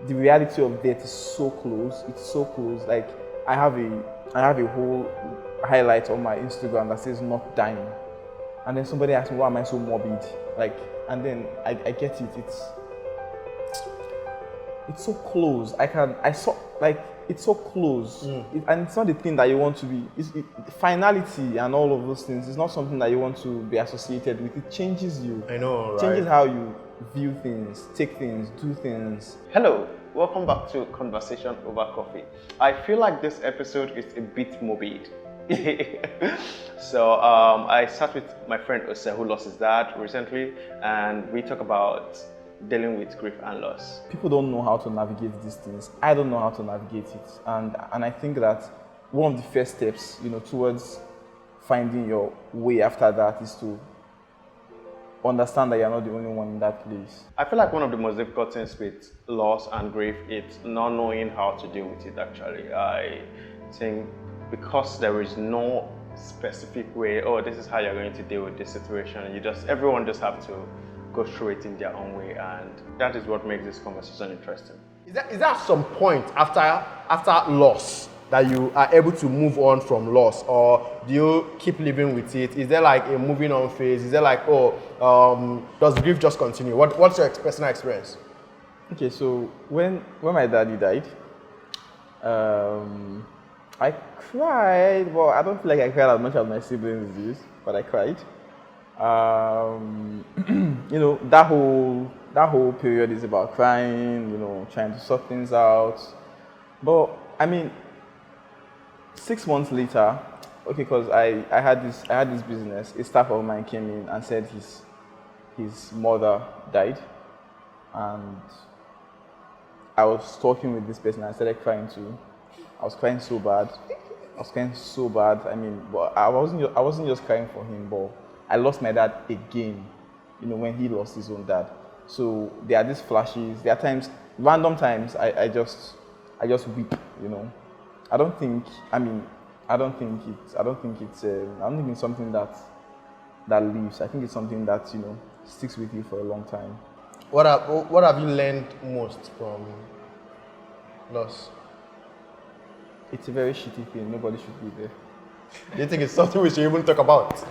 the reality of death is so close. It's so close. Like I have a whole highlight on my Instagram that says "not dying," and then somebody asked me, "Why am I so morbid?" Like, and then I get it. It's so close. It's so close, and it's not the thing that you want to be. Finality and all of those things is not something that you want to be associated with. It changes you. I know, right? Changes how you view things, take things, do things. Hello, welcome back to Conversation Over Coffee. I feel like this episode is a bit morbid. So I sat with my friend Osetohame, who lost his dad recently, and we talk about dealing with grief and loss. People don't know how to navigate these things. I don't know how to navigate it, and I think that one of the first steps, towards finding your way after that is to understand that you're not the only one in that place. I feel like one of the most difficult things with loss and grief is not knowing how to deal with it. Actually, I think because there is no specific way, this is how you're going to deal with this situation. Everyone just have to go through it in their own way, and that is what makes this conversation interesting. Is there some point after loss that you are able to move on from loss, or do you keep living with it? Is there like a moving on phase? Is there like, does grief just continue? What's your personal experience? Okay, so when my daddy died, I cried. Well, I don't feel like I cried as much as my siblings did, but I cried. That whole period is about crying, trying to sort things out. But I mean, 6 months later, because I had this business, a staff of mine came in and said his mother died, and I was talking with this person and I started crying too. I was crying so bad. I mean, but I wasn't just crying for him, but I lost my dad again, when he lost his own dad. So there are these flashes. There are times, random times, I just weep. I don't think it's something that lives. I think it's something that sticks with you for a long time. What have you learned most from loss? It's a very shitty thing. Nobody should be there. Do you think it's something we should even talk about?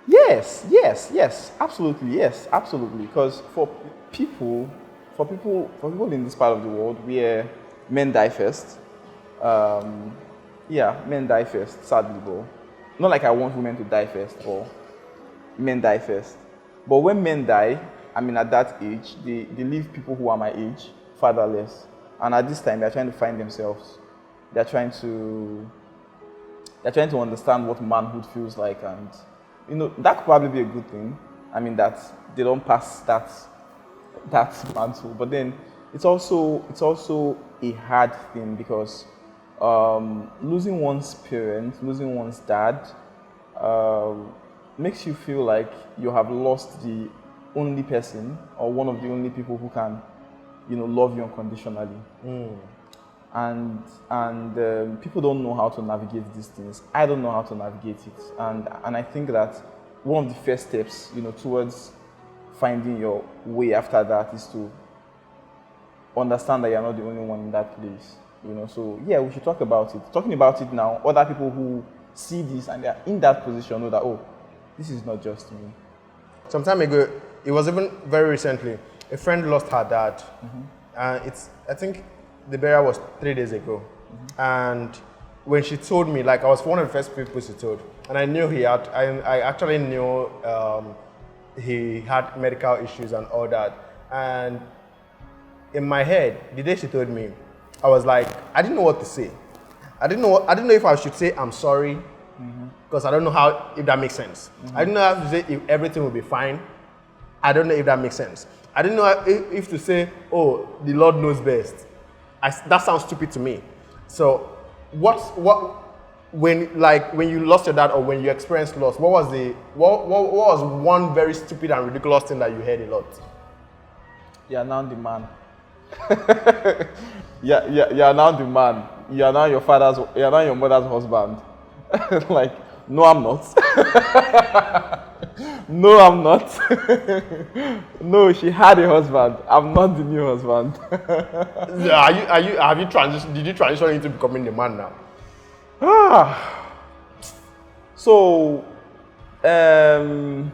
Yes, absolutely, because for people in this part of the world where men die first, men die first, sadly, bro. Not like I want women to die first, or men die first. But when men die, at that age, they leave people who are my age fatherless. And at this time, they're trying to find themselves. They're trying to understand what manhood feels like, and that could probably be a good thing. That they don't pass that mantle. But then it's also a hard thing, because losing one's parent, losing one's dad, makes you feel like you have lost the only person, or one of the only people who can, love you unconditionally. And people don't know how to navigate these things. I don't know how to navigate it, and I think that one of the first steps, towards finding your way after that is to understand that you're not the only one in that place. So yeah, we should talk about it. Talking about it now, other people who see this and they're in that position know that, this is not just me. Some time ago, it was even very recently, a friend lost her dad. I think the burial was 3 days ago. And when she told me, I was one of the first people she told, and I knew I actually knew he had medical issues and all that. And in my head, the day she told me, I was like, I didn't know what to say. I didn't know if I should say I'm sorry, because I don't know if that makes sense. I didn't know how to say if everything will be fine. I don't know if that makes sense. I didn't know if to say, the Lord knows best. That sounds stupid to me. So, when you lost your dad, or when you experienced loss, what was one very stupid and ridiculous thing that you heard a lot? You are now the man. You are now the man. You are now your mother's husband. No, I'm not. No, I'm not. No, she had a husband. I'm not the new husband. Have you transitioned? Did you transition into becoming a man now? Ah. So, um,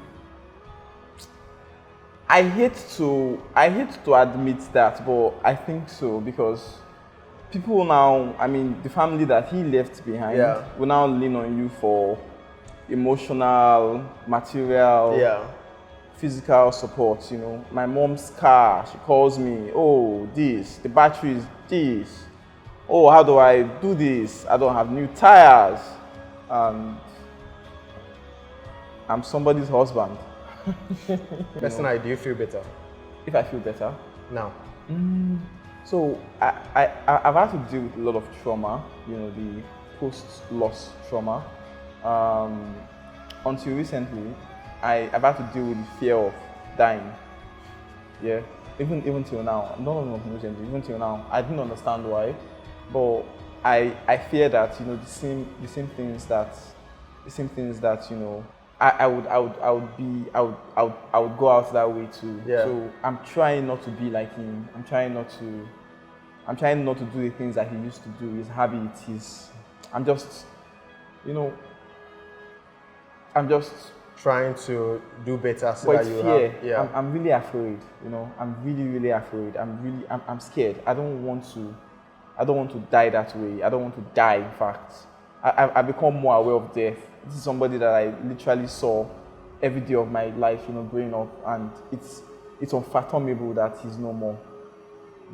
I hate to admit that, but I think so because people now, I mean, the family that he left behind Yeah. will now lean on you for emotional, material, Yeah. physical support. You know, my mom's car, she calls me, oh, this, the battery is this. Oh, how do I do this? I don't have new tires. And I'm somebody's husband. Personally, do you feel better If I feel better. now? So I've had to deal with a lot of trauma, you know, the post-loss trauma. Um, until recently, I've had to deal with the fear of dying. Yeah, even till now, not even recently, even till now, I didn't understand why, but I fear that, you know, the same things that, you know, I would go out that way too. Yeah. So I'm trying not to be like him. I'm trying not to do the things that he used to do, his habits, I'm just, you know, I'm just, Trying to do better so but that it's you fear. have. Yeah. I'm really afraid, you know, I'm really, really afraid. I'm scared. I don't want to die that way. I don't want to die, in fact. I've become more aware of death. This is somebody that I literally saw every day of my life, you know, growing up, and it's unfathomable that he's no more.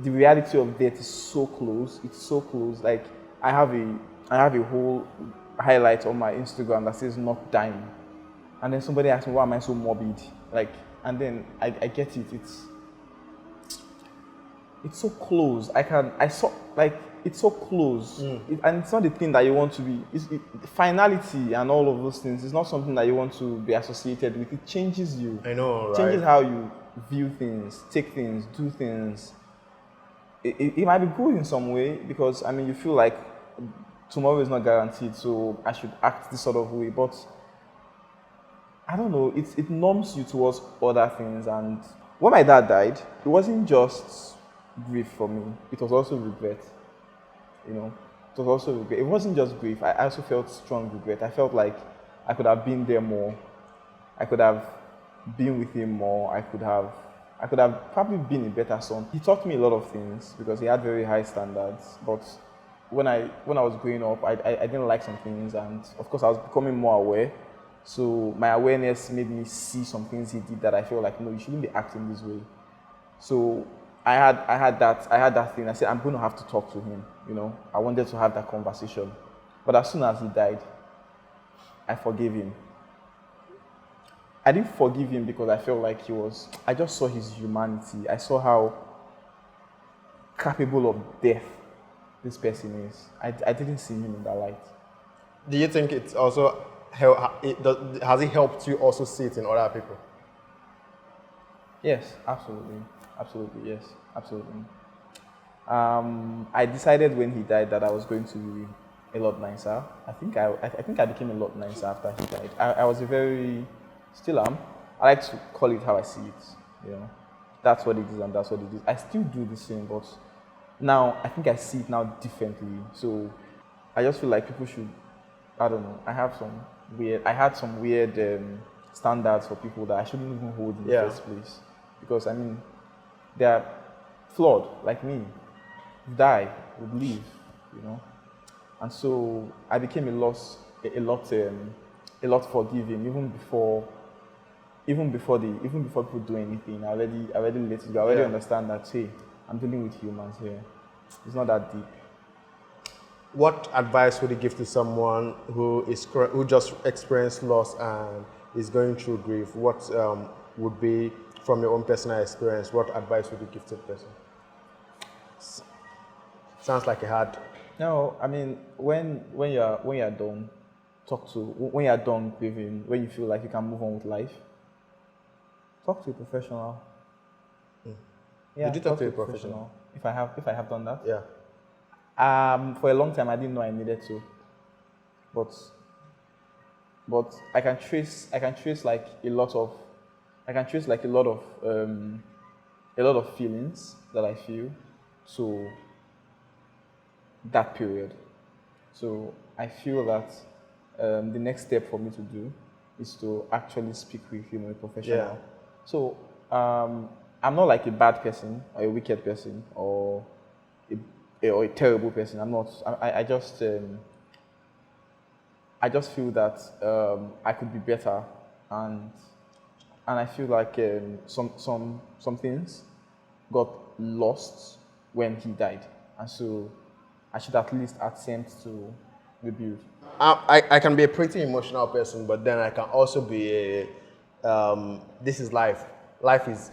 The reality of death is so close. It's so close. Like I have a whole highlight on my Instagram that says "not dying," and then somebody asked me, "Why am I so morbid?" Like, and then I get it. It's so close. I saw, like, it's so close. And it's not the thing that you want to be. Finality and all of those things is not something that you want to be associated with. It changes you. I know, It right? changes how you view things, take things, do things. It might be good in some way because, I mean, you feel like tomorrow is not guaranteed, so I should act this sort of way. But I don't know, it numbs you towards other things. And when my dad died, it wasn't just grief for me, it was also regret. You know, it was also regret. It wasn't just grief, I also felt strong regret. I felt like I could have been there more. I could have been with him more. I could have probably been a better son. He taught me a lot of things because he had very high standards. But when I was growing up, I didn't like some things, and of course I was becoming more aware. So my awareness made me see some things he did that I felt like, no, you shouldn't be acting this way. So I had that thing. I said, I'm going to have to talk to him. You know, I wanted to have that conversation. But as soon as he died, I forgave him. I didn't forgive him because I felt like I just saw his humanity. I saw how capable of death this person is. I didn't see him in that light. Do you think it's also has it helped you also see it in other people? Yes, absolutely. Absolutely, yes, absolutely. I decided when he died that I was going to be a lot nicer. I think I became a lot nicer after he died. I was still am. I like to call it how I see it. You know, that's what it is and that's what it is. I still do the same, but now I think I see it now differently. So I just feel like people should. I don't know. I had some weird standards for people that I shouldn't even hold in the first place, because I mean, they are flawed like me. Would die, would leave, you know. And so I became a lot forgiving even before people do anything. I already let it go. I already understand that, hey, I'm dealing with humans here. It's not that deep. What advice would you give to someone who just experienced loss and is going through grief? What would be, from your own personal experience, what advice would you give to the person? Sounds like a hard. No, I mean, when you're done, when you're done grieving, when you feel like you can move on with life, talk to a professional. Yeah, Did you talk to a professional? If I have done that. Yeah. For a long time I didn't know I needed to, but but I can trace like a lot of a lot of feelings that I feel to that period. So I feel that the next step for me to do is to actually speak with a professional. Yeah. So I'm not like a bad person or a wicked person or a terrible person. I'm not. I just feel that I could be better, and I feel like some things got lost when he died, and so I should at least attempt to rebuild. I can be a pretty emotional person, but then I can also be a, this is life. Life is,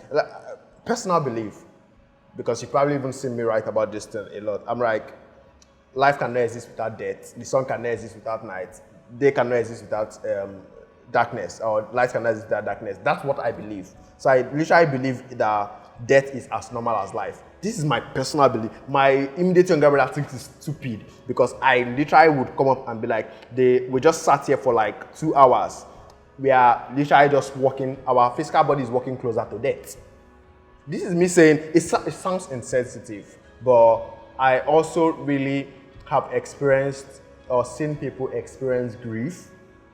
personal belief, because you probably even seen me write about this thing a lot. I'm like, life cannot exist without death. The sun cannot exist without night. Day cannot exist without darkness, or light cannot exist without darkness. That's what I believe. So I literally believe that death is as normal as life. This is my personal belief. My immediate younger brother thinks it's stupid, because I literally would come up and be like, we just sat here for like 2 hours. We are literally just walking, our physical body is walking closer to death. This is me saying, it sounds insensitive, but I also really have experienced or seen people experience grief,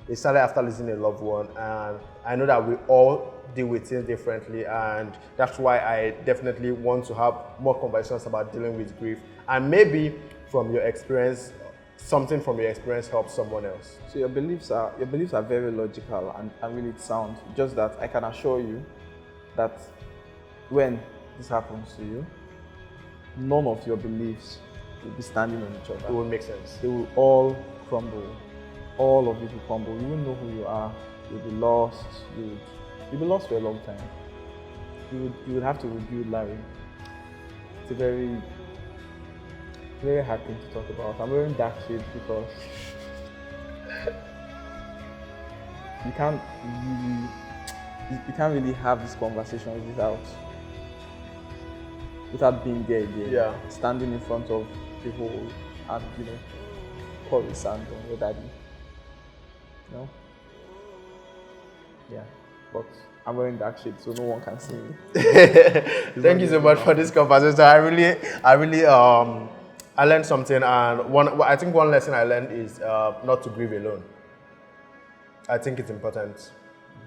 especially after losing a loved one, and I know that we all deal with things differently, and that's why I definitely want to have more conversations about dealing with grief, and maybe from your experience, something from your experience helps someone else. So your beliefs are very logical and really sound. Just that I can assure you that when this happens to you, none of your beliefs will be standing on each other. It will make sense. They will all crumble. All of it will crumble. You won't know who you are. You'll be lost. You'll be lost for a long time. You would have to rebuild Larry. It's a very, very hard thing to talk about. I'm wearing dark shades because you can't really have this conversation without being there again. Yeah. Standing in front of people and pour the sand on your daddy. No? Yeah. But I'm wearing dark shades so no one can see me. Thank you so much for this conversation. I learned something, and I think one lesson I learned is not to grieve alone. I think it's important,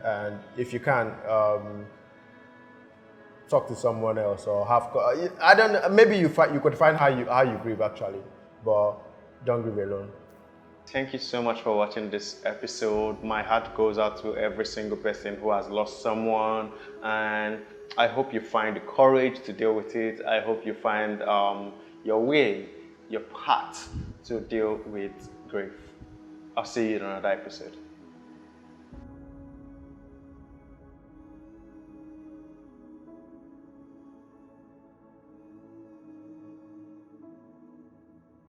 and if you can, talk to someone else, or I don't know, maybe you could find how you grieve actually, but don't grieve alone. Thank you so much for watching this episode. My heart goes out to every single person who has lost someone, and I hope you find the courage to deal with it. I hope you find your way, your path to deal with grief. I'll see you in another episode.